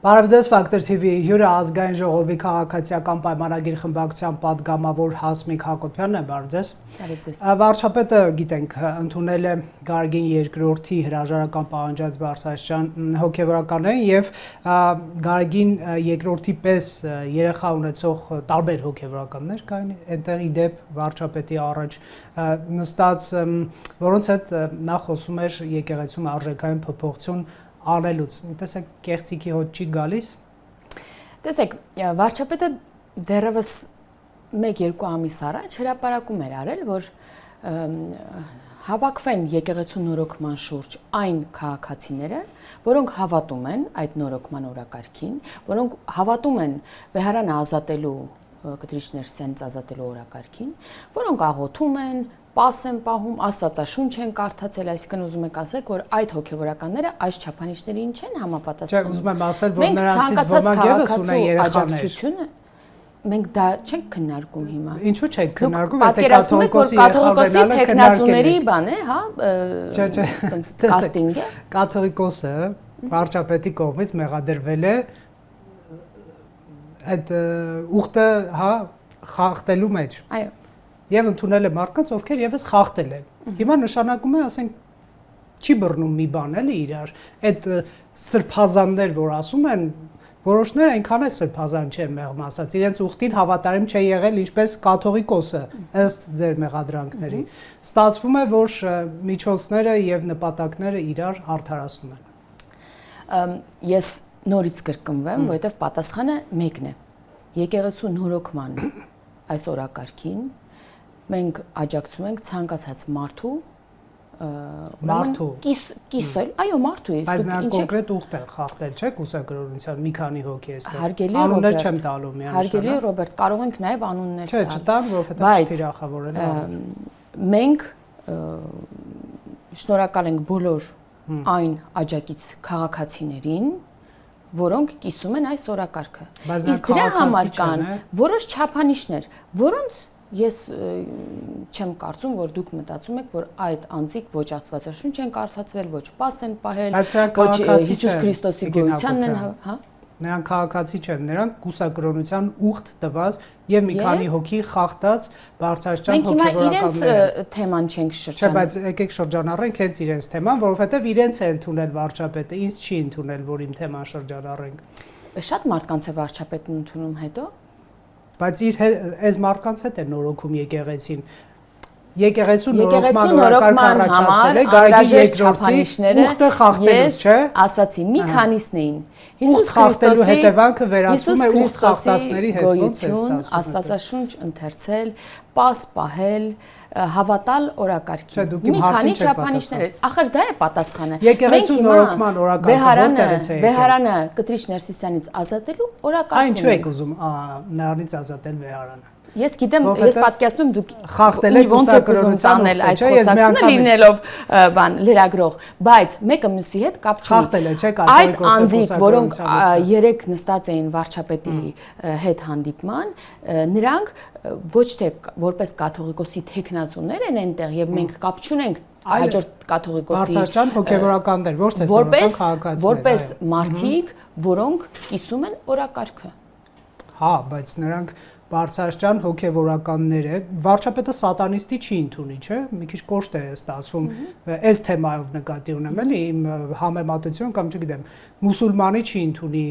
Բարև ձեզ Factor TV հյուրը ազգային ժողովի քաղաքացիական պայմանագիր խմբակցության պատգամավոր Հասմիկ Հակոբյանն է, բարև ձեզ։ Բարև ձեզ։ Վարչապետը, գիտենք, ընդունել է Գարգին երկրորդի հրաժարական պահանջած Բարսաշյան հոգևորականներին եւ Գարգին երկրորդի պես երեխա ունեցող տարբեր հոգևորականներ կային այնտեղ իդեպ վարչապետի առաջ նստած, որոնց հետ նա խոսում էր եկեղեցում արժեքային փոփոխություն անելուց, տեսեք կեղծիքի հոտ չի գալիս։ Տեսեք, վարչապետը դեռևս 1-2 ամիս առաջ հրապարակում էր արել, որ հավաքվեն եկեղեցու նորոգման շուրջ այն քաղաքացիները, որոնք հավատում են այդ նորոգման օրակարգին, որոնք հավատում են վեհարանը ազատելու Կտրիչ Ներսյանից ազատելու օրակարգին, որոնք աղոթում են, պաս են պահում, Աստվածաշունչ են կարդացել, այսինքն ուզում եք ասեք, որ այդ հոգևորականները այս չափանիշներին չեն համապատասխանում։ Չէ, ուզում եմ ասել, որ նրանցից ոմանք ևս ունեն երեխաներ։ Մենք դա չենք քննարկում հիմա։ Ինչու՞ չեք քննարկում, եթե կաթողիկոսի տեխնացուների բան է, հա, կաստինգ է։ Կաթողիկոսը վարչապետի կողմից մեղադրվել է այդ ուխտը, հա, խախտելու մեջ։ Այո։ Եվ ընդունել է մարդկանց, ովքեր եւս խախտել են։ Հիմա նշանակում է, ասենք, չի բռնում մի բան էլի իրար։ Այդ սրբազաններ, որ ասում են, որոշները այնքան էլ սրբազան չեն մեղմ ասած, իրենց ուխտին հավատարիմ չէ եղել ինչպես կաթողիկոսը, ըստ ձեր մեղադրանքների։ Ստացվում է, որ միջոցները եւ նպատակները իրար արդարացնում են։ Ես նորից կրկնվեմ, որովհետեւ պատասխանը մեկն է։ Եկեղեցու նորոգման այս օրակարգին մենք աջակցում ենք ցանկացած մարդու կիսել, այո, մարդու է։ Բայց նրանք կոնկրետ ուխտ են խախտել, չէ՞, կուսակրոնության մի քանի հոգի էստեղ։ Հարգելի անուններ չեմ տալու միանշանակ։ Հարգելի Ռոբերտ, կարող ենք նաև անուններ տալ։ Չէ, չտամ, որովհետեւ թիրախավորել եմ։ Մենք շնորհակալ ենք բոլոր այն աջակից քաղաքացիներին, որոնք կիսում են այս օրակարգը։ Իսկ դրա համար կան որոշ չափանիշներ, որոնց ես չեմ կարծում, որ դուք մտածում եք, որ այդ անձիկ ոչ Աստվածաշունչ են կարդացել, ոչ պաս են պահել, ոչ Հիսուս Քրիստոսի գոյությանն են, հա։ Նրանք քաղաքացի չեն, նրանք կուսակրոնության ուխտ տված եւ մի քանի հոգի խախտած Բարսաշյան հոգեվորականներ։ Մենք հիմա իրենց թեման չենք շրջանում։ Չէ, բայց եկեք շրջանառենք հենց իրենց թեման, որովհետեւ իրենց է ընդունել վարչապետը, ինձ չի ընդունել, որ իմ թեման շրջանառենք։ Շատ մարդկանց է վարչապետն ընդունում հետո։ Բայց այս մարդկանց հետ է նորոգում եկեղեցին։ Եկեղեցու նորոգման օրակարգ առաջացել է Գարգի երկրորդի ուխտը խախտելուց, չէ՞։ Ասացի, մի քանիսն էին։ Հիսուս Քրիստոսի հետևանքը վերածվում է ուխտ խախտածների հետ, ոնց է ստացվում։ Աստվածաշունչ ընթերցել, պաս պահել, հավատալ օրակարգին։ Մի քանի չափանիշներ է։ Ախր դա է պատասխանը։ Եկեղեցու նորոգման օրակարգը որտեղից է եկել։ Վեհարանը Կտրիչ Ներսիսյանից ազատելու օրակարգ։ Այն չէ եք ուզում նրանից ազատել Վեհարանը։ Ես գիտեմ, ես պատկերացնում դուք խախտել եք ոնց եք ուզում տանել այդ խոսակցությունը լինելով բան լրագրող, բայց մեկը մյուսի հետ կապ չունի։ Խախտել է, չէ՞, այդ անձիկ, որոնք երեք նստած էին վարչապետի հետ հանդիպման, նրանք ոչ թե որպես կաթողիկոսի տեխնացուներ են այնտեղ եւ մենք կապ չունենք հաջորդ կաթողիկոսի Բարսաշյան հոգեվորականներ, ոչ թե սովորական քաղաքացիներ, որպես մարդիկ, որոնք կիսում են օրակարգը։ Հա, բայց նրանք Բարսաշյան հոգեվորականներ են, վարչապետը սատանիստի չի ընդունի, չէ՞, մի քիչ կոշտ է ստացվում, այս թեմայով նկատի ունեմ, էլի իմ համեմատություն կամ չգիտեմ, մուսուլմանի չի ընդունի,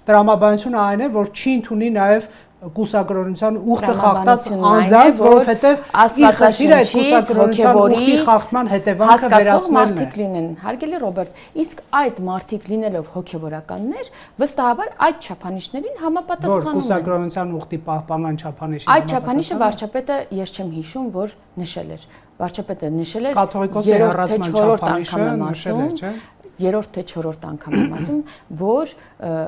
տրամաբանությունը այն է, որ չի ընդունի նաև կուսակրոնության ուխտը խախտած անձանց, որովհետև իր խնդիրը այդ կուսակրոնության ուխտի խախտման հետևանքը վերացնելն է։ Մարդիկ լինեն, հարգելի Ռոբերտ, իսկ այդ մարդիկ լինելով հոգևորականներ, վստահաբար այդ չափանիշներին համապատասխանում են։ Որ կուսակրոնության ուխտի պահպանման չափանիշին։ Այդ չափանիշը վարչապետը ես չեմ հիշում, որ նշել էր։ Վարչապետը նշել էր կաթողիկոսի հեռացման չափանիշը նշել էր, չէ՞։ Երրորդ թե չորրորդ անգամ եմ ասում, որ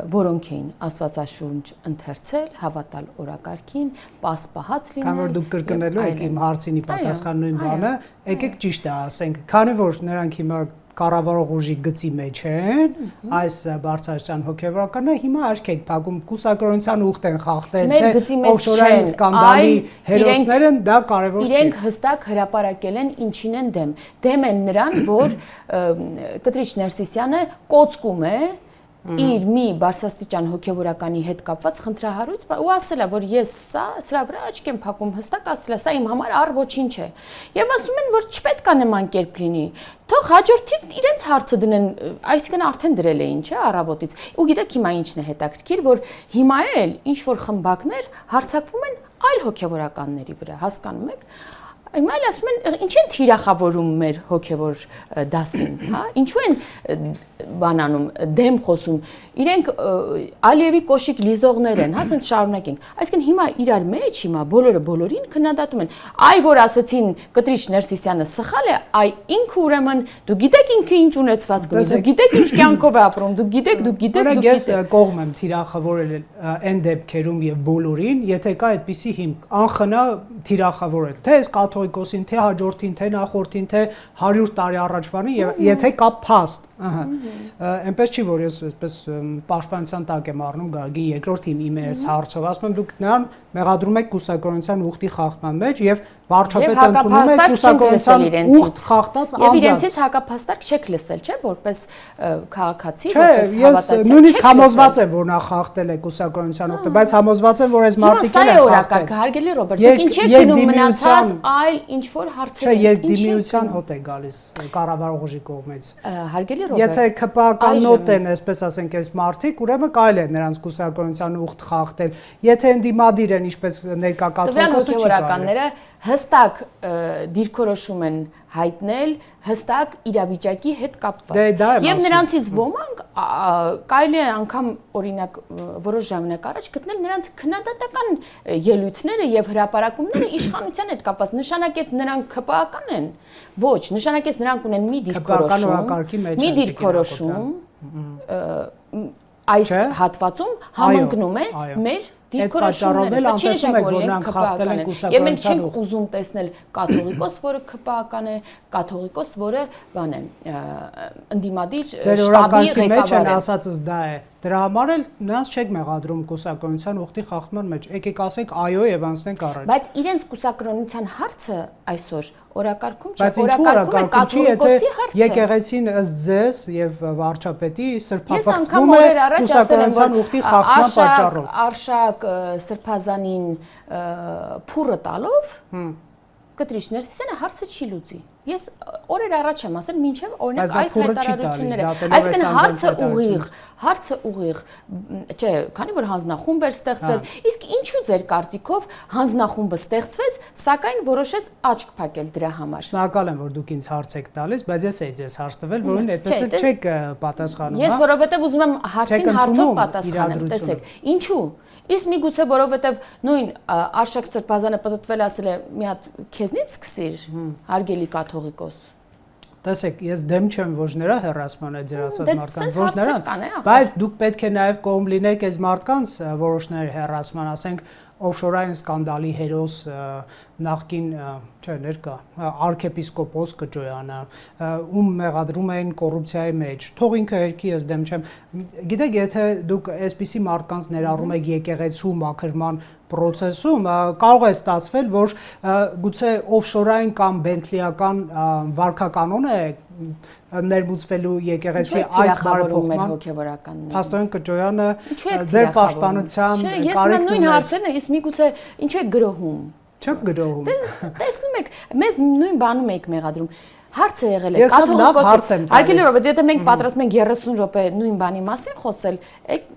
որոնք էին Աստվածաշունչ ընթերցել, հավատալ օրակարգին, պաս պահած լինել։ Կամ որ դուք կրկնելու եք իմ հարցինի պատասխան նույն բանը, եկեք ճիշտ է ասենք, քանի որ նրանք հիմա կառավարող ուժի գծի մեջ են, այս Բարսաշյան հոգեվորականները հիմա աչք եք փակում կուսակրոնության ուխտ են խախտել, թե օֆշորային սկանդալի հերոսները, դա կարևոր չի։ Իրենք հստակ հրապարակել են ինչին են դեմ։ Դեմ են նրան, որ Կտրիչ Ներսիսյանը կոծկում է իր մի բարձրաստիճան հոգևորականի հետ կապված խնդրահարույց ու ասել է, որ ես սրա վրա աչք եմ փակում, հստակ ասել է, սա իմ համար առ ոչինչ է։ Եվ ասում են, որ չպետք է նման կերպ լինի։ Թող հաջորդիվ իրենց հարցը դնեն, այսինքն արդեն դրել էին, չէ, առավոտից։ Ու գիտեք հիմա ինչն է հետաքրքիր, որ հիմա էլ ինչ որ խմբակներ հարցակվում են այլ հոգևորականների վրա, հասկանում եք։ Հիմա էլ ասում են, ինչ են թիրախավորում մեր հոգևոր դասին, հա? Ինչու են բանանում, դեմ խոսում։ Իրենք Ալիևի կոշիկ լիզողներ են, հա, ասենց շարունակենք։ Այսինքն հիմա իրար մեջ հիմա բոլորը բոլորին քննադատում են։ Այ որ ասեցին Կտրիչ Ներսիսյանը սխալ է, այ ինքը ուրեմն դու գիտեք ինքը ինչ ունեցվածք ունի, դու գիտեք ինչ կյանքով է ապրում, դու գիտեք։ Ես կողմ եմ թիրախավորել այն դեպքերում եւ բոլորին, եթե կա այդպիսի հիմք, անխնա թիրախավորել, թե այս կաթողիկոսին, թե հաջորդին, թե նախորդին, թե 100 տարի առաջվանին, եթե կա փաստ, այնպես չի, որ ես այսպես պաշտպանության տակ եմ առնում Գագի երկրորդ իմ այս հարցով, ասում եմ դուք նրան մեղադրում եք կուսակրոնության ուխտի խախտման մեջ եւ վարչապետը ընդունում է կուսակրոնության ուխտ խախտած անձանց։ Եվ իրենցից հակափաստարկ չեք լսել, չէ՞, որպես քաղաքացի, որպես հավատացյալ։ Ես նույնիսկ համոզված եմ, որ նա խախտել է կուսակրոնության ուխտը, բայց համոզված եմ, որ այս մարդիկ են խախտել։ Հարգելի Ռոբերտ, դուք ինչ եք գնում մնացած այլ ինչ որ հարցեր են։ Չէ, երկդիմիության հոտ է գալիս կառավարող ուժի կողմից։ Հարգելի Ռոբերտ, եթե ԿՊԱ-կանոտ են, այսպես ասենք, այս մարդիկ, ուրեմն կարելի է նրանց կուսակրոնության ուխտ խախտել։ Եթե ընդդիմադիր են, ինչպես ներկա կաթողիկոսը չի կարելի։ Հստակ դիրքորոշում են հայտնել, հստակ իրավիճակի հետ կապված։ Եվ նրանցից ոմանք կարելի է անգամ օրինակ որոշ ժամանակ առաջ գտնել նրանց քննադատական ելույթները եւ հրապարակումները իշխանության հետ կապված, նշանակեց նրանք ԿՊԱ-ական են։ Ոչ, նշանակեց նրանք ունեն մի դիրքորոշում, այս հատվածում համընկնում է մեր դիրքորոշումները, չի նշանակում, որ նրանք ԿՊԱ-ական են։ Եվ մենք չենք ուզում տեսնել կաթողիկոս, որը ԿՊԱ-ական է, կաթողիկոս, որը բան է, ընդդիմադիր շտաբի ղեկավար է։ Ասածս դա է։ Դրա համար էլ նրանց չեք մեղադրում կուսակրոնության ուխտի խախտման մեջ։ Եկեք ասենք այո եւ անցնենք առաջ։ Բայց իրենց կուսակրոնության հարցը այսօր օրակարգում չէ, օրակարգում է կաթողիկոսի հարցը։ Եկեղեցին ըստ ձեզ եւ վարչապետի սրբապղծվում է կուսակրոնության ուխտի խախտման պատճառով։ Արշակ Սրբազանին փուրը տալով Կտրիչ Ներսիսյանը հարցը չի լուծի։ Ես օրեր առաջ եմ ասել, մինչև օրինակ այս հայտարարությունները, այսինքն հարցը ուղիղ, չէ, քանի որ հանձնախումբ էր ստեղծվել, իսկ ինչու ձեր կարծիքով հանձնախումբը ստեղծվեց, սակայն որոշեց աչք փակել դրա համար։ Շնորհակալ եմ, որ դուք ինձ հարց եք տալիս, բայց ես էի ձեզ հարց տվել, որին այդպես էլ չեք պատասխանում։ Ես որովհետև ուզում եմ հարցին հարցով պատասխանեմ, տեսեք, ինչու։ Իսկ միգուցե որովհետև նույն Արշակ Սրբազանը պատտվել ասել է մի հատ քեզնից սկսիր, հարգելի կաթողիկոս։ Տեսեք, ես դեմ չեմ ոչ նրա հեռացման այդ ձեր ասած մարդկանց, ոչ նրան, բայց դուք պետք է նաև կողմ լինեք այս մարդկանց որոշների հեռացման, ասենք օֆշորային սկանդալի հերոս նախկին, չէ, ներկա արքեպիսկոպոս Կճոյանը, ում մեղադրում էին կոռուպցիայի մեջ, թող ինքը երկի ես դեմ չեմ։ Գիտեք, եթե դուք այսպիսի մարդկանց ներառում եք եկեղեցու մաքրման process-ում, կարող է ստացվել, որ գուցե օֆշորային կամ բենթլիական վարքականոն է ներմուծվելու եկեղեցի այս բարեփոխման հոգևորականներ։ Փաստորեն Կճոյանը ձեր պաշտպանության կարիքն նույն հարցերն է, իսկ միգուցե ինչու է գրոհում։ Չեմ գրոհում։ Տեսնում եք, մեզ նույն բանում եք մեղադրում։ Հարցը եղել է կաթողիկոսի։ Հարգելի Ռոբերտ, եթե մենք պատրաստում ենք 30 րոպե նույն բանի մասին խոսել,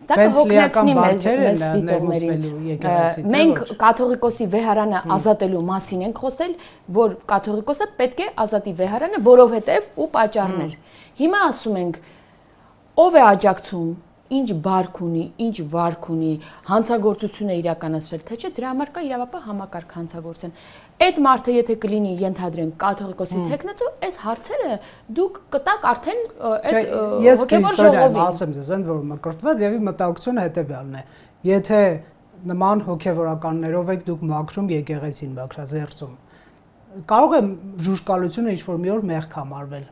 դա կհոգնեցնի մեզ դիտողներին։ Մենք կաթողիկոսի վեհարանը ազատելու մասին ենք խոսել, որ կաթողիկոսը պետք է ազատի վեհարանը, որովհետև ու պատճառներ։ Հիմա ասում ենք, ով է աջակցում, ինչ բարք ունի, ինչ վարք ունի, հանցագործություն է իրականացրել, թե չէ, դրա համար կա իրավապահ համակարգ հանցագործության։ Այդ մարդը եթե կլինի ենթադրենք կաթողիկոսի թեկնածու, այս հարցերը դուք կտակ արդեն այդ հոգևոր ժողովին։ Ես ասեմ ձեզ, ընդ որում մկրտված եւ մտահոգությունը հետեւյալն է։ Եթե նման հոգևորականներով եք դուք մաքրում եկեղեցին Բաքրաձերծում, կարող է ժուժկալությունը ինչ որ մի օր մեղք համարվել։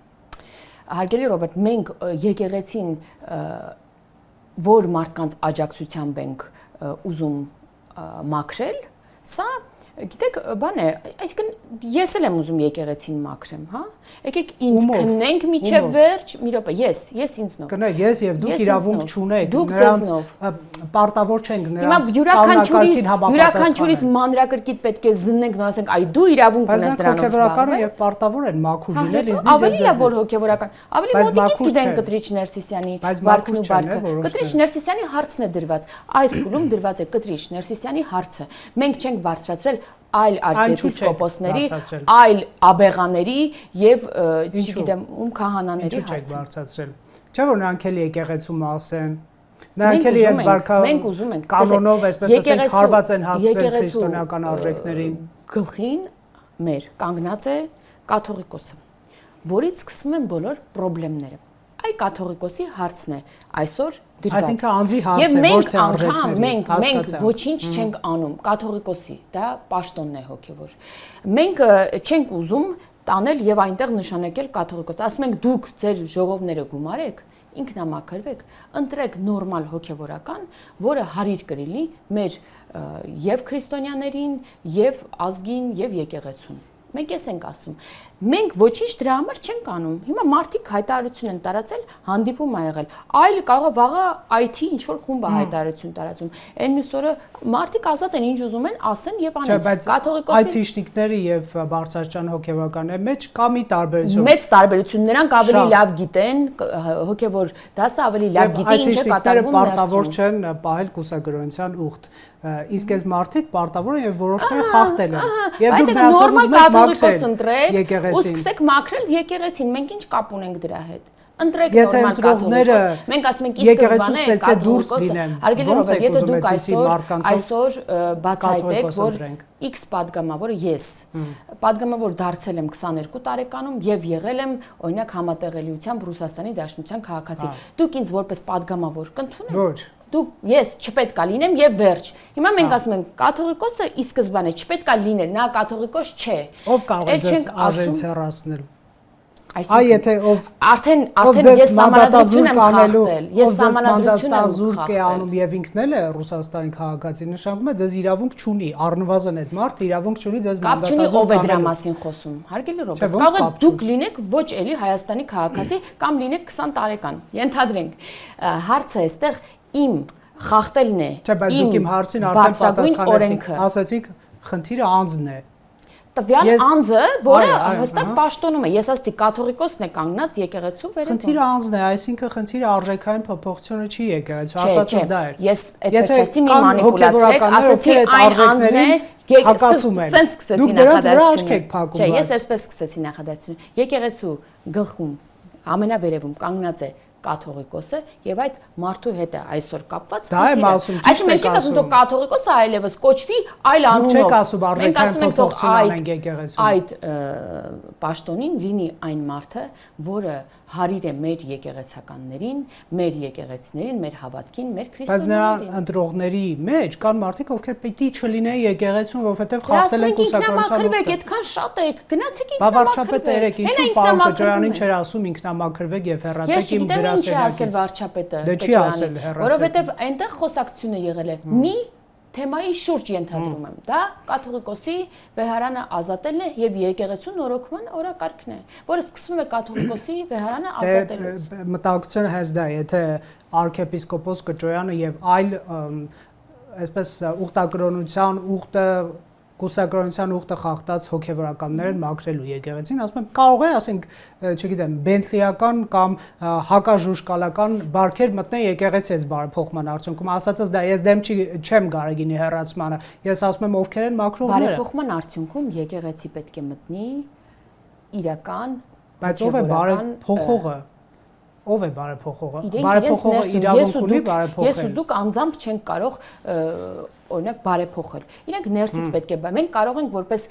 Հարգելի Ռոբերտ, մենք եկեղեցին որ մարդկանց աջակցությամբ ենք ուզում մաքրել, Սա գիտեք, բան է, այսինքն ես էլ եմ ուզում եկեղեցին մաքրեմ, հա? Եկեք ինձ քննենք միջև վերջ, մի րոպե, ես ինձնով։ Կնեք, ես եւ դուք իրավունք չունեք, նրանց պարտավոր չենք նրանց յուրաքանչյուրիս մանրակրկիտ պետք է զննենք, նոր ասենք, այ դու իրավունք ունես դրանով զբաղվել։ Հոգեվորական եւ պարտավոր են մաքուր լինել, ինձ ավելի լավ որ հոգեվորական, ավելի մոտիկից գիտեն Կտրիչ Ներսիսյանի վարքն ու բարքը։ Կտրիչ Ներսիսյանի հարցն է դրված, այս փուլում դրված է Կտրիչ Ներսիսյանի հարցը։ Մենք չենք բարձրացրել այլ arczepiskopos-ների, այլ աբեղաների եւ չգիտեմ ում քահանաների հարցը։ Չէ՞ որ նրանք էլ եկեղեցու մաս են։ Նրանք էլ իրենց վարքա կանոնով, այսպես ասենք, հարված են հասցրել քրիստոնեական արժեքներին։ Գլխին մեր կանգնած է կաթողիկոսը, որից սկսվում են բոլոր խնդիրները։ Այ կաթողիկոսի հարցն է այսօր դրված։ Այսինքն անձի հարց է, ոչ թե արժեքների։ Մենք ոչինչ չենք անում կաթողիկոսի, դա պաշտոնն է հոգևոր։ Մենք չենք ուզում տանել եւ այնտեղ նշանակել կաթողիկոս։ Ասում ենք դուք ձեր ժողովները գումարեք, ինքնամաքրվեք, ընտրեք նորմալ հոգևորական, որը հարիր կլինի մեր եւ քրիստոնյաներին, եւ ազգին, եւ եկեղեցուն։ Մենք ես ենք ասում։ Մենք ոչինչ դրա համար չենք անում։ Հիմա մարդիկ հայտարարություն են տարածել, հանդիպում ա եղել։ Այլ կարող է վաղը IT ինչ որ խումբ է հայտարարություն տարածում։ Այն մյուս օրը մարդիկ ազատ են, ինչ ուզում են, ասեն եւ անեն։ Կաթողիկոսի IT-շնիկների եւ բարձրաստիճան հոգեվորականների մեջ կա մի տարբերություն։ Մեծ տարբերություն, նրանք ավելի լավ գիտեն, հոգեվոր դասը ավելի լավ գիտի, ինչ է կատարվում ներսում։ Պարտավոր չեն պահել կուսակրոնության ուխտ։ Իսկ այս մարդիկ պարտավոր են եւ որոշները խախտել են։ Եվ դուք նրանց ուզում եք կաթողիկոս ընտրեք ու սկսեք մաքրել եկեղեցին, մենք ինչ կապ ունենք դրա հետ։ Ընտրեք նորմալ կաթողիկոս։ Մենք ասում ենք իսկ սկզբանե կաթողիկոսը։ Հարգելի Ռոբերտ, եթե դուք այսօր բացահայտեք, որ X падգամավորը ես падգամավոր դարձել եմ 22 տարեկանում եւ եղել եմ օրինակ համատեղելիությամբ Ռուսաստանի Դաշնության քաղաքացի։ Դուք ինձ որպես падգամավոր կընդունեք։ Ոչ։ Դուք ես չպետք է լինեմ եւ վերջ։ Հիմա մենք ասում ենք կաթողիկոսը ի սկզբանե չպետք է լինել, նա կաթողիկոս չէ։ Ով կարող է ձեզ արժենց հեռացնել։ Այսինքն եթե ով արդեն ես համանդրություն եմ խախտել, ես համանդրություն եմ խախտել անում եւ ինքն էլ է Ռուսաստանի քաղաքացի, նշանակում է ձեզ իրավունք չունի, առնվազն այդ մարդ իրավունք չունի ձեզ մանդատազուրկ ով է դրա մասին խոսում։ Հարգելի Ռոբերտ, կարող է դուք լինեք ոչ էլի Հայաստանի քաղաքացի կամ լինեք 20 տարեկան, ենթադրենք։ Հարցը այստեղ իմ խախտելն է։ Չէ, բայց դուք իմ հարցին արդեն պատասխանեցիք, ասացիք խնդիրը անձն է։ Տվյալ անձը, որը հստակ պաշտոնում է, ես ասացի կաթողիկոսն է կանգնած եկեղեցու վերևում։ Խնդիրը անձն է, այսինքն խնդիրը արժեքային փոփոխությունը չի եկեղեցու, ասածս դա էր։ Ես այդպես չասի մի մանիպուլացիա, ասացի այն անձն է, հակասում են։ Սենց սկսեցի նախադասությունը։ Չէ, ես այսպես սկսեցի նախադասությունը։ Եկեղեցու գլխում ամենավերևում կանգնած է կաթողիկոսը եւ այդ մարդու հետ է այսօր կապված խնդիրը։ Այսինքն մենք չենք ասում թող կաթողիկոսը այլևս կոչվի այլ անունով։ Մենք ասում ենք թող այդ պաշտոնին լինի այն մարդը, որը հարիր է մեր եկեղեցականներին, մեր եկեղեցիներին, մեր հավատքին, մեր քրիստոնյաներին։ Բայց նրա ընտրողների մեջ կան մարդիկ, ովքեր պիտի չլինեն եկեղեցում, որովհետև խախտել են կուսակրոնության ուխտը։ Այդքան շատ եք, գնացեք ինքնամաքրվեք։ Վարչապետը երեք ինչու Պաուլոջյանին չէր ասում ինքնամաքրվեք եւ հեռացեք իմ դրասենյակից։ Ես գիտեմ ինչ է ասել վարչապետը։ Դե չի ասել հեռացեք։ Որովհետև այնտեղ խոսակցությունը եղել է մի թեմայի շուրջ ենթադրում եմ, դա կաթողիկոսի վեհարանը ազատելն է եւ եկեղեցու նորոգման օրակարգն է, որը սկսվում է կաթողիկոսի վեհարանը ազատելուց։ Մտահոգությունը հենց դա է, եթե arczepiskopos Կճոյանը եւ այլ այսպես ուխտակրոնության ուխտը կուսակրոնության ուխտը խախտած հոգեվորականներ են մաքրելու եկեղեցին, ասում եմ կարող է, ասենք, չգիտեմ, բենթլիական կամ հակաժուժկալական բարքեր մտնեն եկեղեցի այս բարեփոխման արդյունքում, ասածս դա ես դեմ չեմ Գարեգինի հեռացմանը, ես ասում եմ ովքեր են մաքրողները։ Բարեփոխման արդյունքում եկեղեցի պետք է մտնի իրական, բայց ով է բարեփոխողը։ Ով է բարեփոխողը։ Բարեփոխողը իրավունք ունի բարեփոխել։ Ես ու դուք անձամբ չենք կարող օրինակ բարեփոխել։ Իրենք ներսից պետք է, մենք կարող ենք որպես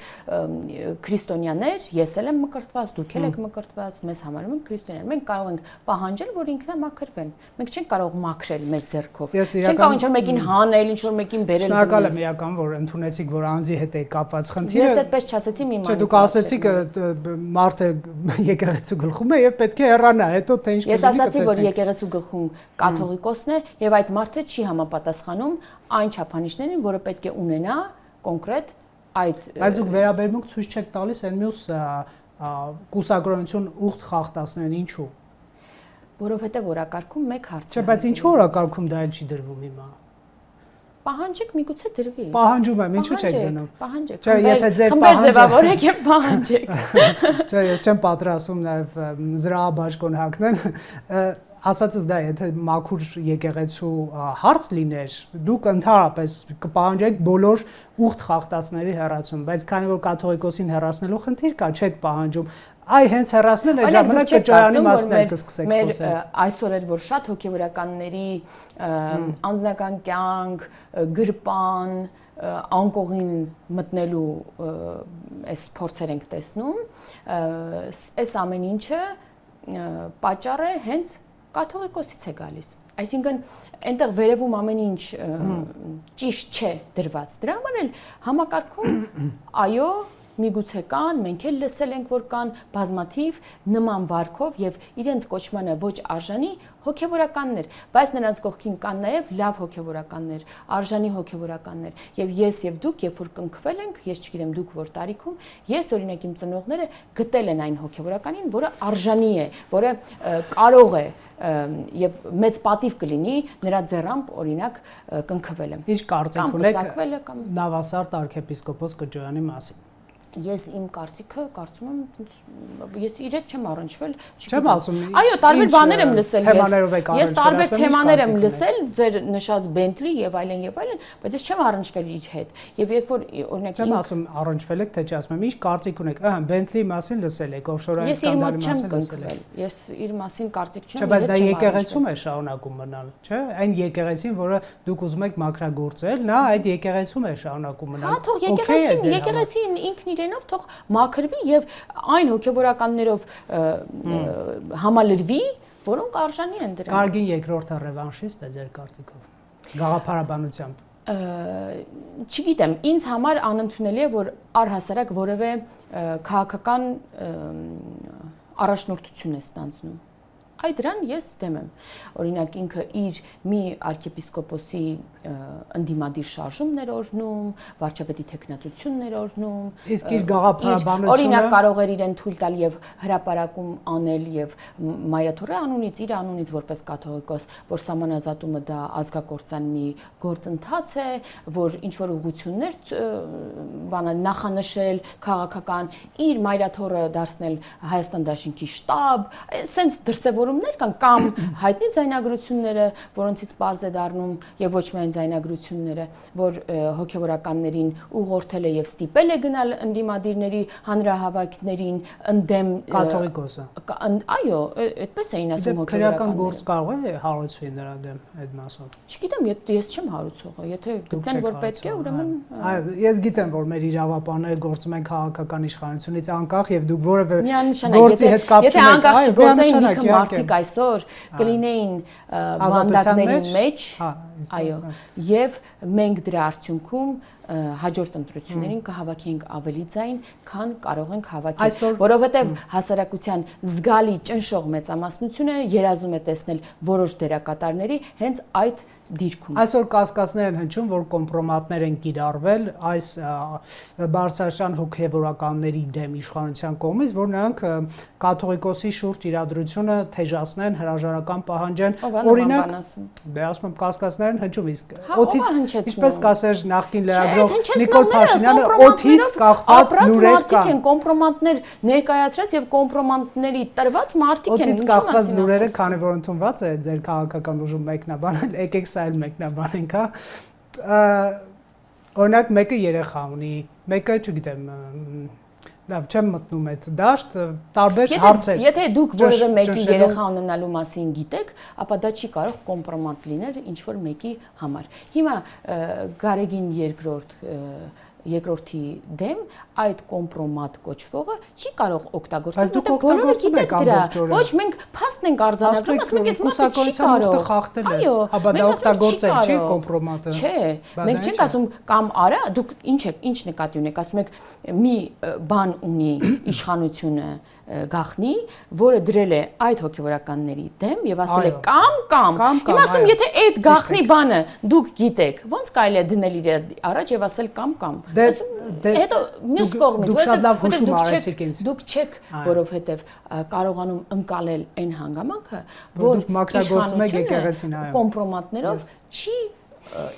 քրիստոնյաներ, ես էլ եմ մկրտված, դուք էլ եք մկրտված, մեզ համարում ենք քրիստոնյաներ։ Մենք կարող ենք պահանջել, որ ինքնամաքրվեն։ Մենք չենք կարող մաքրել մեր ձեռքով։ Չենք կարող ինչ-որ մեկին հանել, ինչ-որ մեկին բերել։ Շնորհակալ եմ իրական, որ ընդունեցիք, որ անձի հետ է կապված խնդիրը։ Ես այդպես չասեցի մի մանիպուլացիա։ Չէ, դուք ասացիք մարդը եկեղեցու գլխում է եւ պետք է հեռանա, հետո թե ինչ կլինի։ Ես ասացի, որ եկեղեցու գլխում կաթողիկոսն է եւ այդ մարդը չի համապատասխանում այն չափանիշներին, որը պետք է ունենա կոնկրետ այդ Բայց դուք վերաբերմունք ցույց չեք տալիս այն մյուս կուսակրոնություն ուխտ խախտածներն ինչու։ Որովհետև օրակարգում մեկ հարց է։ Չէ, բայց ինչու օրակարգում դա էլ չի դրվում հիմա։ Պահանջեք միգուցե դրվի։ Պահանջում եմ, ինչու չեք դնում։ Պահանջեք։ Չէ, եթե ձեր պահանջը ձևավորեք եւ պահանջեք։ Չէ, ես չեմ պատրաստում նաեւ զրահաբաշխոն հագնել։ Ասածս դա է, եթե մաքուր եկեղեցու հարց լիներ, դուք ընդհանրապես կպահանջեք բոլոր ուխտ խախտածների հեռացում, բայց քանի որ կաթողիկոսին հեռացնելու խնդիր կա, չեք պահանջում։ Այ հենց հեռացնել այդ ժամանակ կճարանի մասներ կսկսեք խոսել։ Մեր այսօր էլ որ շատ հոգեվորականների անձնական կյանք, գրպան, անկողին մտնելու այս փորձեր ենք տեսնում, այս ամեն ինչը պատճառ է հենց կաթողիկոսից է գալիս։ Այսինքն այնտեղ վերևում ամեն ինչ ճիշտ չէ դրված։ Դրա համար էլ համակարգում այո միգուցե կան, մենք էլ լսել ենք, որ կան բազմաթիվ նման վարքով եւ իրենց կոչմանը ոչ արժանի հոգեվորականներ, բայց նրանց կողքին կան նաեւ լավ հոգեվորականներ, արժանի հոգեվորականներ եւ ես եւ դուք, երբ որ կնքվել ենք, ես չգիտեմ դուք որ տարիքում, ես օրինակ իմ ծնողները գտել են այն հոգեվորականին, որը արժանի է, որը կարող է եւ մեծ պատիվ կլինի նրա ձեռամբ օրինակ կնքվելը։ Ինչ կարծիք ունեք Նավասարդ arczepiskopos Կջոյանի մասին։ Ես իմ կարծիքը կարծում եմ ես իր հետ չեմ առնչվել, չեմ ասում։ Այո, տարբեր բաներ եմ լսել ես տարբեր թեմաներ եմ լսել, ձեր նշած Bentley եւ այլն, բայց ես չեմ առնչվել իր հետ։ Եվ երբ որ օրինակ չեմ ասում առնչվել եք, թե չի ասում եմ, ինչ կարծիք ունեք։ Bentley-ի մասին լսել եք, օֆշորային սկանդալի մասին լսել եք։ Ես իր մասին կարծիք չունեմ։ Չէ, բայց դա եկեղեցում է շարունակում մնալ, չէ՞։ Այն եկեղեցին, որը դուք ուզում եք մաքրագործել, նա այդ եկեղեցում է շարունակում մնալ։ Հա, թող եկեղեցին ինքն իրենով թող մաքրվի եւ այն հոգեվորականներով համալրվի, որոնք արժանի են դրան։ Գարգին երկրորդը ռևանշիստ է ձեր կարծիքով։ Գաղափարաբանությամբ։ Չգիտեմ, ինձ համար անընդունելի է, որ առհասարակ որևէ քաղաքական առաջնորդություն է ստանձնում։ Այ դրան ես դեմ եմ։ Օրինակ ինքը իր մի arczepiskoposi ընդդիմադիր շարժումներ օրհնում, վարչապետի տեխնատություններ օրհնում։ Իսկ իր գաղափարաբանությունը օրինակ կարող էր իրեն թույլ տալ եւ հրապարակում անել եւ Մայրաթորի անունից, իր անունից որպես կաթողիկոս, որ սահմանազատումը դա ազգակործան մի գործընթաց է, որ ինչ որ ուղղություններ նախանշել քաղաքական, իր Մայրաթորը դարձնել Հայաստան դաշինքի շտաբ, սենց դրսևորումներ կան կամ հայտնի ձայնագրությունները, որոնցից պարզ է դառնում եւ ոչ միայն ձայնագրությունները, որ հոգեվորականներին ուղղորդել է եւ ստիպել է գնալ ընդդիմադիրների հանրահավաքներին ընդդեմ կաթողիկոսը։ Այո, այդպես էին ասում հոգեվորականները։ Քրեական գործ կարող է հարուցվի նրա դեմ այդ մասով։ Չգիտեմ, ես չեմ հարուցողը, եթե գտնեն որ պետք է, ուրեմն այո, ես գիտեմ, որ մեր իրավապահները գործում են քաղաքական իշխանությունից անկախ եւ դուք որևէ գործի հետ կապ չունեք։ Եթե անկախ չգործեին լիքը մարդիկ այսօր կլինեին վանդակների մեջ, այո, եւ մենք դրա արդյունքում հաջորդ ընտրություններին կհավաքենք ավելի ձայն, քան կարող ենք հավաքել, որովհետև հասարակության զգալի ճնշող մեծամասնությունը երազում է տեսնել որոշ դերակատարների հենց այդ դիրքում։ Այսօր կասկածներ են հնչում, որ կոմպրոմատներ են կիրառվել այս բարձրաշան հոգեվորականների դեմ իշխանության կողմից, որ նրանք կաթողիկոսի շուրջ իրադրությունը թեժացնեն, հրաժարական պահանջեն, օրինակ, դե ասում եմ կասկածներ են հնչում, իսկ օթից, ինչպես կասեր նախկին լրագրող Նիկոլ Փաշինյանը, օթից կախված լուրեր կան։ Են կոմպրոմատներ ներկայացրած եւ կոմպրոմատների տրված մարդիկ են, օթից կախված լուրերը, քանի որ ընդունված է ձեր քաղաքական ուժում մեկնաբանել, եկեք սա էլ մեկնաբանենք, հա։ Օրինակ մեկը երեխա ունի, մեկը, չգիտեմ, լավ, չեմ մտնում այդ դաշտ, տարբեր հարցեր։ Եթե դուք որևէ մեկի երեխա ունենալու մասին գիտեք, ապա դա չի կարող կոմպրոմատ լինել ինչ որ մեկի համար։ Հիմա Գարեգին երկրորդի դեմ այդ կոմպրոմատ կոչվողը չի կարող օգտագործել, որտեղ բոլորը գիտեք դրա։ Ոչ, մենք փաստ ենք արձանագրում, ասում ենք, այս մարդը չի կարող։ Այո, հա դա օգտագործել չի կոմպրոմատը։ Չէ, մենք չենք ասում կամ արա, դուք ինչ նկատի ունեք, ասում եք մի բան ունի իշխանությունը գախնի, որը դրել է այդ հոգևորականների դեմ եւ ասել է կամ հիմա ասում եթե այդ գախնի բանը դուք գիտեք, ոնց կարելի է դնել իր առաջ եւ ասել կամ հետո մյուս կողմից դուք չեք որովհետեւ կարողանում ընկալել այն հանգամանքը, որ մակրագործում եք եկեղեցին, այո, կոմպրոմատներով չի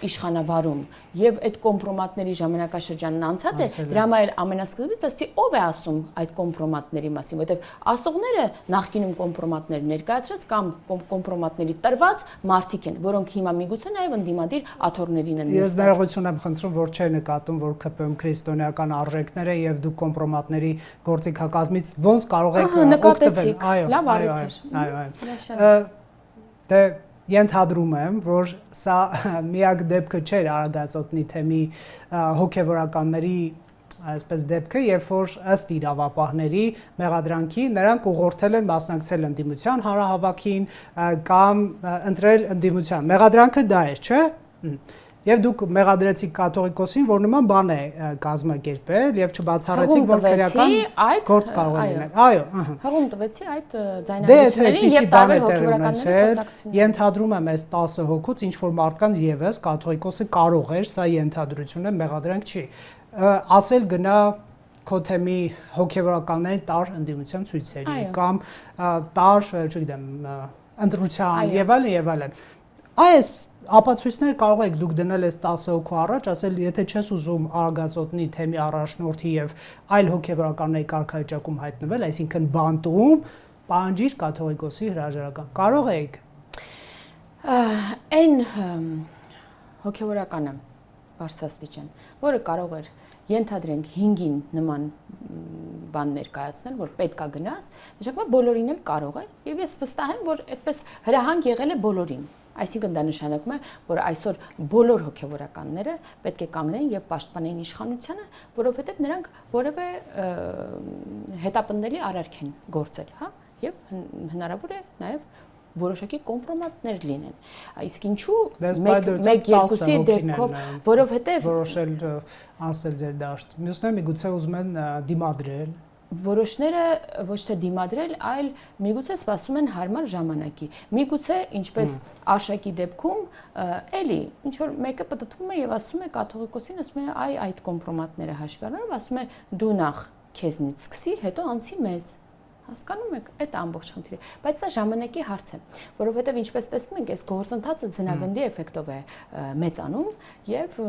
իշխանավարում եւ այդ կոմպրոմատների ժամանակաշրջանն անցած է, դրա համար ամենասկզբից ասի ով է ասում այդ կոմպրոմատների մասին, որովհետեւ ասողները նախկինում կոմպրոմատներ ներկայացրած կամ կոմպրոմատների տրված մարդիկ են, որոնք հիմա միգուցե նաեւ ընդդիմադիր աթոռներին են նստած։ Ես ներողություն եմ խնդրում, որ չէ նկատում, որ ԿՊՄ քրիստոնեական արժեքներ է եւ դուք կոմպրոմատների գործիքակազմից ոնց կարող եք օգտվել։ Այո, լավ արիթ այո։ Դե ենթադրում եմ, որ սա միակ դեպքը չէր Արագածոտնի թեմի հոգևորականների այսպես դեպքը, երբ որ ըստ իրավապահների մեղադրանքի նրանք ուղղորդել են մասնակցել ընդդիմության հանրահավաքին կամ ընտրել ընդդիմության։ Մեղադրանքը դա է, չէ՞։ Եվ դուք մեղադրեցիք կաթողիկոսին, որ նման բան է կազմակերպել եւ չբացառեցիք, որ քրեական գործ կարող է լինել։ Այո, հղում տվեցի այդ ձայնագրություններին եւ տարբեր հոգևորականների խոսակցություններին։ Ենթադրում եմ այս 10 հոգուց ինչ որ մարդկանց եւս կաթողիկոսը կարող էր, սա ենթադրություն է, մեղադրանք չի, ասել գնա քո թեմի հոգևորականներին տար ընդդիմության ցույցերի կամ տար, չգիտեմ, ընտրության եւ այլն։ Այս ապացույցներ կարող եք դուք դնել այս 10 հոգու առաջ, ասել, եթե չես ուզում Արագածոտնի թեմի առաջնորդի եւ այլ հոգևորականների կարգավիճակում հայտնվել, այսինքն բանտում, պահանջիր կաթողիկոսի հրաժարական։ Կարող եք։ Այն հոգևորականը բարձրաստիճան, որը կարող էր ենթադրենք 5-ին նման բան ներկայացնել, որ պետքա գնաս, նշանակում է բոլորին էլ կարող է, եւ ես վստահ եմ, որ այդպես հրահանգ եղել է բոլորին։ Այսինքն դա նշանակում է, որ այսօր բոլոր հոգևորականները պետք է կանգնեն եւ պաշտպանեն իշխանությունը, որովհետեւ նրանք որևէ հետապնդելի արարք են գործել, հա, եւ հնարավոր է նաեւ որոշակի կոմպրոմատներ լինեն։ Իսկ ինչու 1-2-ի դեպքով, որովհետեւ որոշել ասել ձեր դաշտ։ Մյուսները միգուցե ուզում են դիմադրել։ Որոշները ոչ թե դիմադրել, այլ միգուցե սպասում են հարմար ժամանակի։ Միգուցե, ինչպես Արշակի դեպքում, էլի ինչ որ մեկը պտտվում է եւ ասում է կաթողիկոսին, ասում է այդ կոմպրոմատները հաշվի առնելով, ասում է դու նախ քեզնից սկսի, հետո անցի մեզ։ Հասկանում եք, այդ ամբողջ խնդիրը, բայց սա ժամանակի հարց է, որովհետև ինչպես տեսնում ենք, այս գործընթացը ձնագնդի էֆեկտով է մեծանում եւ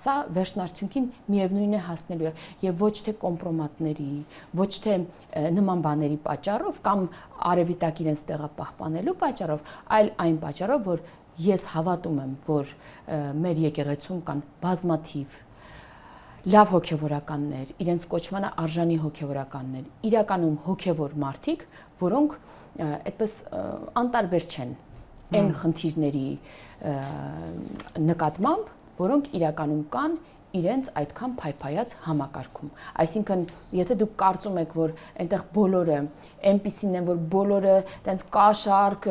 սա վերջնարդյունքին միևնույն է հասնելու է եւ ոչ թե կոմպրոմատների, ոչ թե նման բաների պատճառով կամ արևիտակ իրենց տեղը պահպանելու պատճառով, այլ այն պատճառով, որ ես հավատում եմ, որ մեր եկեղեցում կան բազմաթիվ լավ հոգևորականներ, իրենց կոչմանը արժանի հոգևորականներ, իրականում հոգևոր մարդիկ, որոնք այդպես անտարբեր չեն այն խնդիրների նկատմամբ, որոնք իրականում կան իրենց այդքան փայփայած համակարգում։ Այսինքն, եթե դուք կարծում եք, որ այնտեղ բոլորը այնպիսին են, որ բոլորը տենց կաշառք,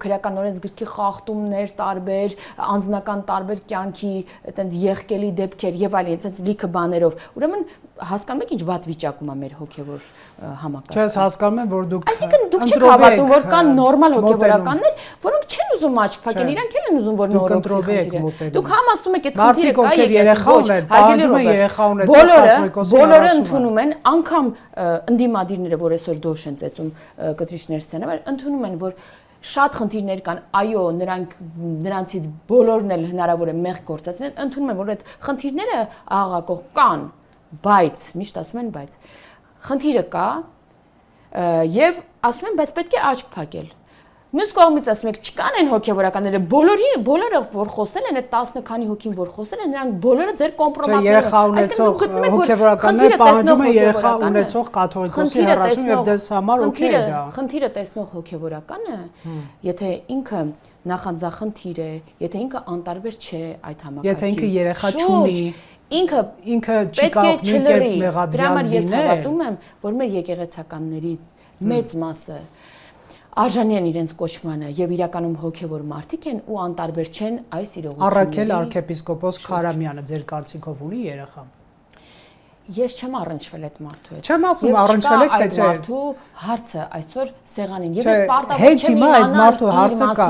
քրեական օրենսգրքի խախտումներ տարբեր, անձնական տարբեր կյանքի տենց եղկելի դեպքեր եւ այլն, տենց լիքը բաներով, ուրեմն հասկանում եք ինչ վատ վիճակում է մեր հոգևոր համակարգը։ Չէ, հասկանում եմ, որ դուք այսինքն դուք չեք հավատում, որ կան նորմալ հոգևորականներ, որոնք չեն ուզում աչք փակեն, իրանք էլ են ուզում, որ նորոգվի խնդիրը։ Դուք համ ասում եք, այդ խնդիրը կա, բոլորը ընդունում են, անգամ ընդդիմադիրները, որ այսօր դոշ են ծեծում կտրիչներ սցենավար, ընդունում են, որ շատ խնդիրներ կան, այո, նրանցից բոլորն էլ հնարավոր է մեղք գործածել, ընդունում են, որ այդ խնդիրները աղաղակող կան, բայց միշտ ասում են բայց խնդիրը կա եւ ասում են բայց պետք է աչք փակել։ Մյուս կողմից ասում եք չկան այն հոգևորականները, բոլորը որ խոսել են, այդ 10 քանի հոգին որ խոսել են, նրանք բոլորը ձեր կոմպրոմատները, այսինքն հոգևորականները պահանջում են երեխա ունեցող կաթողիկոսի հեռացում եւ դες համար օքեյ է դա։ Խնդիրը տեսնող հոգևորականը, եթե ինքը նախանձախնդիր է, եթե ինքը անտարբեր չէ այդ համակարգին, եթե ինքը երեխա չունի, ինքը չի կարող նույնքերպ մեղադրյալ դրա համար ես հավատում եմ, որ մեր եկեղեցականներից մեծ մասը արժանի են իրենց կոչմանը եւ իրականում հոգեվոր մարդիկ են ու անտարբեր չեն այս իրողությունների։ Առաքել arczepiskopos Քարամյանը ձեր կարծիքով ունի երեխա։ Ես չեմ առնչվել այդ մարդու հետ։ Չեմ ասում առնչվել եք, թե չէ։ Մարդու հարցը այսօր սեղանին եւ ես պարտավոր հենց չեմ հիմա այդ իմանալ մարդու հարցը կա։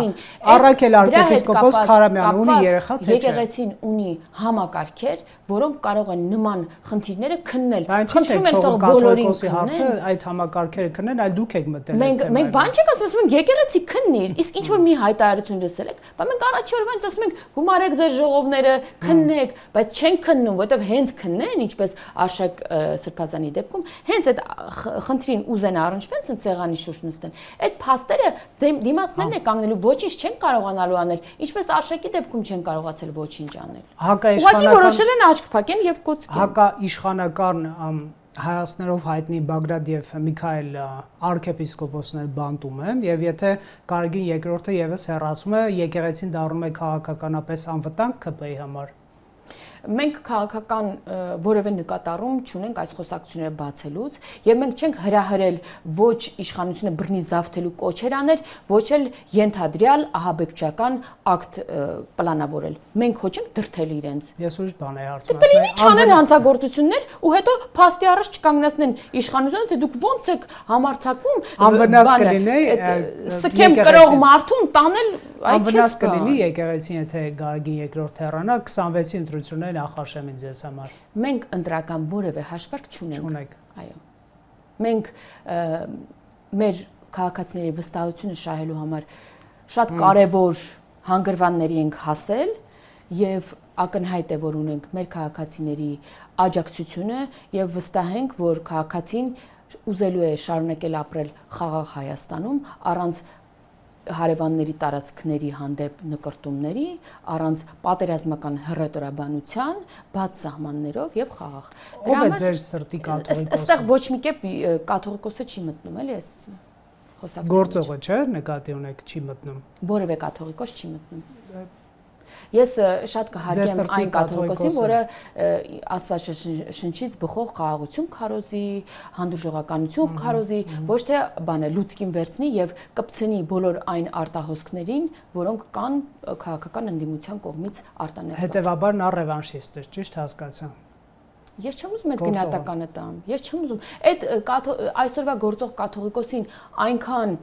Առաքել arczepiskopos Քարամյանը ունի երեխա, թե չէ։ Եկեղեցին ունի համակարգեր, որոնք կարող են նման խնդիրները քննել։ Խնդրում ենք թող բոլորին հարցը այդ համակարգերը քննեն, այլ դուք եք մտել։ Մենք բան չենք ասում, ասում ենք եկեղեցի քննիր, իսկ ինչ որ մի հայտարարություն լսել եք, բայց մենք առաջի օրվանից ասում ենք գումարեք ձեր ժողովները, քննեք, բայց չենք քննում, որովհետև հենց քննեն, ինչպես Արշակ Սրբազանի դեպքում, հենց այդ խնդրին ուզեն առնչվեն, ասեն սեղանի շուրջ նստեն։ Այդ փաստերը դիմացներն է կանգնելու, ոչինչ չեն կարողանալու անել, ինչպես Արշակի դեպքում չեն կարողացել ոչինչ անել։ Ուղղակի որոշել են աչք փակեն եւ կոծկեն։ Հակաիշխանական հայացքներով հայտնի Բագրատ եւ Միքայել arczepiskoposներ բանտում են եւ եթե Գարգին երկրորդը եւս հեռացում է, եկեղեցին դառնում է քաղաքականապես անվտանգ ԿՊ-ի համար։ Մենք քաղաքական որևէ նկատառում չունենք այս խոսակցությունները բացելուց եւ մենք չենք հրահրել ոչ իշխանությունը բռնի զավթելու կոչեր անել, ոչ էլ ենթադրյալ ահաբեկչական ակտ պլանավորել։ Մենք ոչ ենք դրթել իրենց։ Ես ուրիշ բան եմ հարցնում։ Կլինի չանեն հանցագործություններ ու հետո փաստի առաջ չկանգնեցնեն իշխանությունը, թե դուք ոնց եք համարձակվում անվնաս կլինի սկեմ կրող մարդուն տանել Անվնաս կլինի եկեղեցին, եթե Գարգին երկրորդ հեռանա 26-ի ընտրությունները նախաշեմին ձեզ համար։ Մենք ընտրական որևէ հաշվարկ չունենք։ Այո։ Մենք մեր քաղաքացիների վստահությունը շահելու համար շատ կարևոր հանգրվանների ենք հասել եւ ակնհայտ է, որ ունենք մեր քաղաքացիների աջակցությունը եւ վստահ ենք, որ քաղաքացին ուզելու է շարունակել ապրել խաղաղ Հայաստանում առանց հարևանների տարածքների հանդեպ նկրտումների, առանց պատերազմական հռետորաբանության, բաց սահմաններով եւ խաղաղ։ Ո՞վ է ձեր սրտի կաթողիկոսը։ Այստեղ ոչ մի կերպ կաթողիկոսը չի մտնում, էլի այս խոսակցությունը։ Գործողը, չէ՞, նկատի ունեք, չի մտնում։ Որևէ կաթողիկոս չի մտնում։ Ես շատ կհարգեմ այն կաթողիկոսին, որը Աստվածաշնչից բխող խաղաղություն քարոզի, հանդուրժողականություն քարոզի, ոչ թե բանը լուցկին վերցնի եւ կպցնի բոլոր այն արտահոսքներին, որոնք կան քաղաքական ընդդիմության կողմից արտանետված։ Հետևաբար նա ռևանշիստ է, ճիշտ հասկացա։ Ես չեմ ուզում այդ գնահատականը տամ։ Ես չեմ ուզում։ Այդ այսօրվա գործող կաթողիկոսին այնքան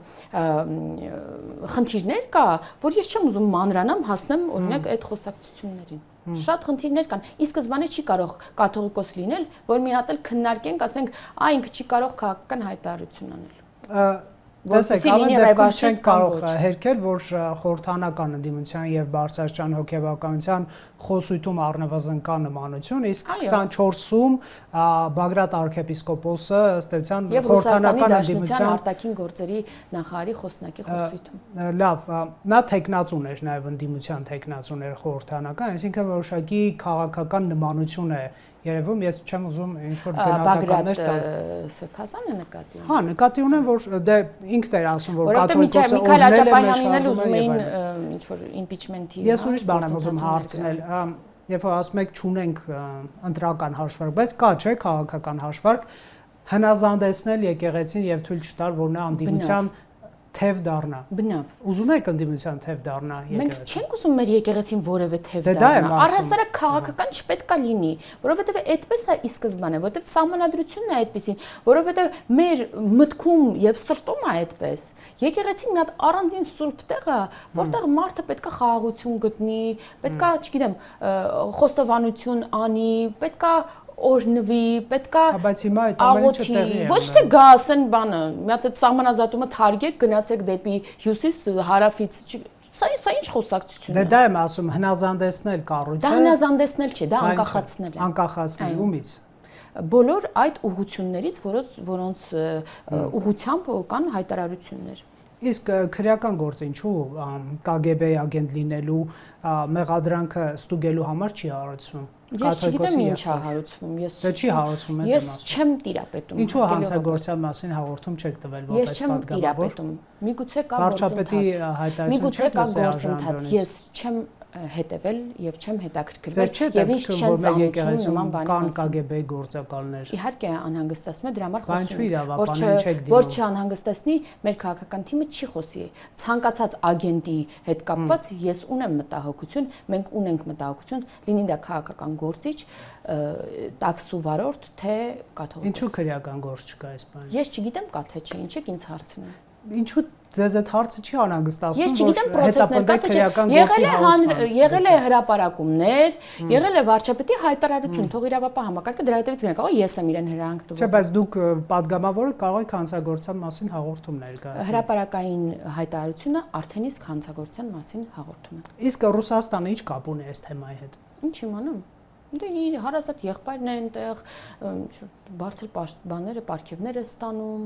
խնդիրներ կա, որ ես չեմ ուզում մանրանամ հասնեմ օրինակ այդ խոսակցություններին։ Շատ խնդիրներ կան։ Ի սկզբանե չի կարող կաթողիկոս լինել, որ մի հատ էլ քննարկենք, ասենք, ինքը չի կարող քաղաքական հայտարարություն անել։ Տեսեք, ավանդական չենք կարող հերքել, որ խորհրդանական ընդդիմության եւ բարձրաստիճան հոգեբանության խոսույթում առնվազն կա նմանություն, իսկ 24-ում Բագրատ arczepiskopos-ը ըստ էության խորհրդանական ընդդիմության արտաքին գործերի նախարարի խոսնակի խոսույթում։ Լավ, նա տեխնացուն էր նաեւ ընդդիմության տեխնացուն էր խորհրդանական, այսինքն որոշակի քաղաքական նմանություն է երևում, ես չեմ ուզում ինչ-որ գնահատականներ տալ։ Սրբազանը նկատի ունեմ։ Հա, նկատի ունեմ, որ դե ինքն էր ասում, որ կաթողիկոսը Միքայել Աջապահյանին էլ ուզում էին ինչ-որ impeachment-ի։ Ես ուրիշ բան եմ ուզում հարցնել, երբ որ ասում եք չունենք ընտրական հաշվարկ, բայց կա, չէ, քաղաքական հաշվարկ, հնազանդեցնել եկեղեցին եւ թույլ չտալ, որ նա անդիմության թև դառնա։ Բնավ։ Ուզում եք ընդդիմության թև դառնա եկեղեցին։ Մենք չենք ուզում մեր եկեղեցին որևէ թև դառնա։ Առհասարակ քաղաքական չպետք է լինի, որովհետև այդպես է ի սկզբանե, որովհետև սահմանադրությունն է այդպեսին, որովհետև մեր մտքում եւ սրտում է այդպես։ Եկեղեցին մի հատ առանձին սուրբ տեղ է, որտեղ մարդը պետքա խաղաղություն գտնի, պետքա, չգիտեմ, խոստովանություն անի, պետքա օրնվի, պետքա բայց հիմա այդ ամենը չտեղի է։ Ոչ թե գա ասեն բանը, մի հատ այդ սահմանազատումը թարգեք, գնացեք դեպի հյուսիս, հարավից, սա ինչ խոսակցություն է։ Դե դա եմ ասում, հնազանդեցնել կառույցը։ Դա հնազանդեցնել չէ, դա անկախացնել է։ Անկախացնել ումից։ Բոլոր այդ ուղղություններից, որոնց ուղղությամբ կան հայտարարություններ։ Իսկ քրեական գործը ինչու KGB agent լինելու մեղադրանքը ստուգելու համար չի հարուցվում։ Ես չգիտեմ ինչ է հարուցվում, Դա չի հարուցվում, ես չեմ տիրապետում։ Ինչու հանցագործության մասին հաղորդում չեք տվել որպես պատգամավոր։ Ես չեմ տիրապետում։ Միգուցե կա գործընթաց։ Միգուցե կա գործընթաց, ես չեմ հետևել եւ չեմ հետաքրքրվել եւ ինչ չեն ծանոթում նման բանի մասին։ Կան KGB գործակալներ։ Իհարկե անհանգստացում է, դրա համար խոսում եմ։ Որ չանհանգստացնի, մեր քաղաքական թիմը չի խոսի ցանկացած ագենտի հետ կապված, ես ունեմ մտահոգություն, մենք ունենք մտահոգություն, լինի դա քաղաքական գործիչ, տաքսու վարորդ, թե կաթողիկոս։ Ինչու քրեական գործ չկա այս բանը։ Ես չգիտեմ կա թե չէ, ինչ եք ինձ հարցնում։ Ինչու ձեզ այդ հարցը չի անհանգստացնում, ես չգիտեմ process-ներ կա թե եղել է հրապարակումներ, եղել է վարչապետի հայտարարություն, թող իրավապահ համակարգը դրա հետևից գնա, կարող ես եմ իրեն հրահանգ տվել։ Չէ, բայց դուք падգամավորը կարող եք հանցագործության մասին հաղորդում ներկայացնել։ Հրապարակային հայտարարությունը արդեն իսկ հանցագործության մասին հաղորդում է։ Իսկ Ռուսաստանը ինչ կապ ունի այս թեմայի հետ։ Ինչ իմանամ։ Դե իր հարազատ եղբայրն է այնտեղ, բարձր բաները, պարգևներ է ստանում,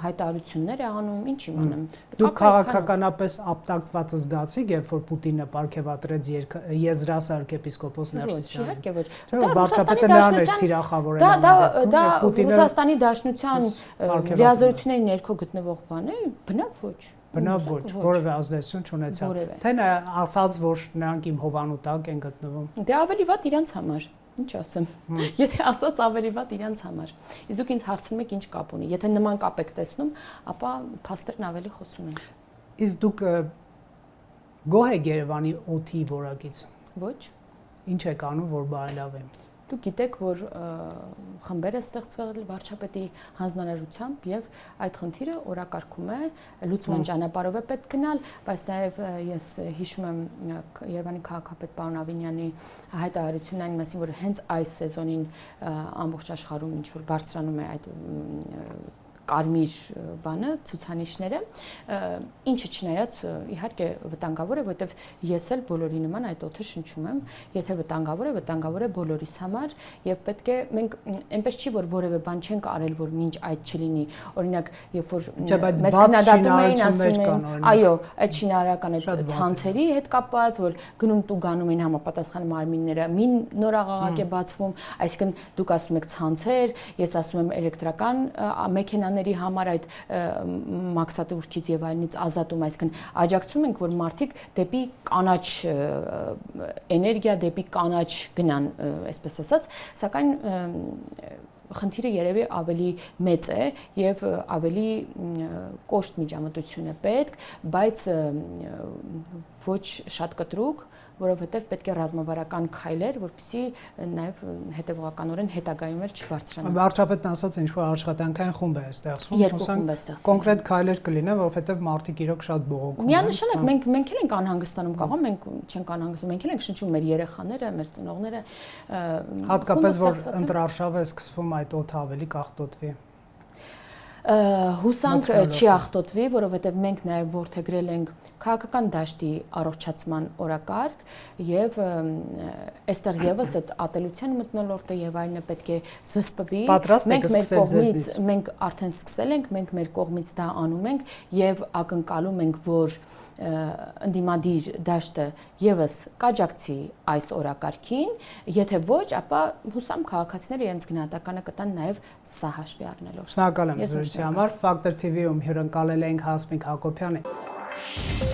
հայտարարություններ է անում, ինչ իմանամ։ Դուք քաղաքականապես ապտակված զգացիք, երբ որ Պուտինը պարգևատրեց Եզրասար arczepiskopos Ներսիսյանին։ Իհարկե ոչ։ Դա վարչապետը նրան էր թիրախավորել։ Դա Ռուսաստանի Դաշնության լիազորությունների ներքո գտնվող բան է, բնավ ոչ։ Բնավ ոչ, որևէ ազդեցություն չունեցավ։ Թե նա ասաց, որ նրանք իմ հովանու տակ են գտնվում։ Դե ավելի վատ իրանց համար, ինչ ասեմ։ Եթե ասած ավելի վատ իրանց համար։ Իսկ դուք ինձ հարցնում եք ինչ կապ ունի։ Եթե նման կապ եք տեսնում, ապա փաստերն ավելի խոսուն են։ Իսկ դուք գոհ եք Երևանի օդի որակից։ Ոչ։ Ինչ եք անում, որ բարելավի։ Դուք գիտեք, որ խմբեր է ստեղծվել վարչապետի հանձնարարությամբ եւ այդ խնդիրը օրակարգում է, լուծման ճանապարհով է պետք գնալ, բայց նաեւ ես հիշում եմ Երևանի քաղաքապետ պարոն Ավինյանի հայտարարությունն այն մասին, որ հենց այս սեզոնին ամբողջ աշխարհում ինչ որ բարձրանում է այդ կարմիր բանը, ցուցանիշները, ինչը չնայած իհարկե վտանգավոր է, որովհետև ես էլ բոլորի նման այդ օդը շնչում եմ, եթե վտանգավոր է բոլորիս համար եւ պետք է մենք այնպես չի որ որևէ բան չենք արել, որ մինչ այդ չլինի։ Օրինակ, երբ որ մեզ քննադատում էին, ասում են, այո, այդ շինարարական այդ ցանցերի հետ կապված, որ գնում ու գանում են համապատասխան մարմինները, մի նոր աղաղակ է բացվում, այսինքն դուք ասում եք ցանցեր, ես ասում եմ էլեկտրական մեքենա համար այդ մաքսատուրքից եւ այլնից ազատում, այսինքն աջակցում ենք, որ մարդիկ դեպի կանաչ էներգիա, դեպի կանաչ գնան, այսպես ասած, սակայն խնդիրը երևի ավելի մեծ է եւ ավելի կոշտ միջամտություն է պետք, բայց ոչ շատ կտրուկ, որովհետև պետք է ռազմավարական քայլեր, որպեսզի նաև հետևողականորեն հետագայում էլ չբարձրանա։ Վարչապետն ասաց, ինչ որ աշխատանքային խումբ է ստեղծվում, երկու խումբ է ստեղծվում։ Կոնկրետ քայլեր կլինեն, որովհետև մարդիկ իրոք շատ բողոքում են։ Միանշանակ մենք էլ ենք անհանգստանում կարող, մենք չենք անհանգստանում, մենք էլ ենք շնչում մեր երեխաները, մեր ծնողները։ Հատկապես որ ընտրարշավ է սկսվում, այդ օդը ավելի կախտոտվի։ Հուսանք չի ախտոտվի, որովհետև մենք նաև որդեգրել ենք քաղաքական դաշտի առողջացման օրակարգ եւ այստեղ եւս այդ ատելության մթնոլորտը եւ այլն պետք է զսպվի։ Մենք արդեն սկսել ենք, մենք մեր կողմից դա անում ենք եւ ակնկալում ենք, որ ընդդիմադիր դաշտը եւս կաջակցի այս օրակարգին, եթե ոչ, ապա հուսամ քաղաքացիները իրենց գնահատականը կտան նաեւ սա հաշվի առնելով։ Շնորհակալ եմ զրույցի համար։ Factor TV-ում հյուրընկալել ենք Հասմիկ Հակոբյանին։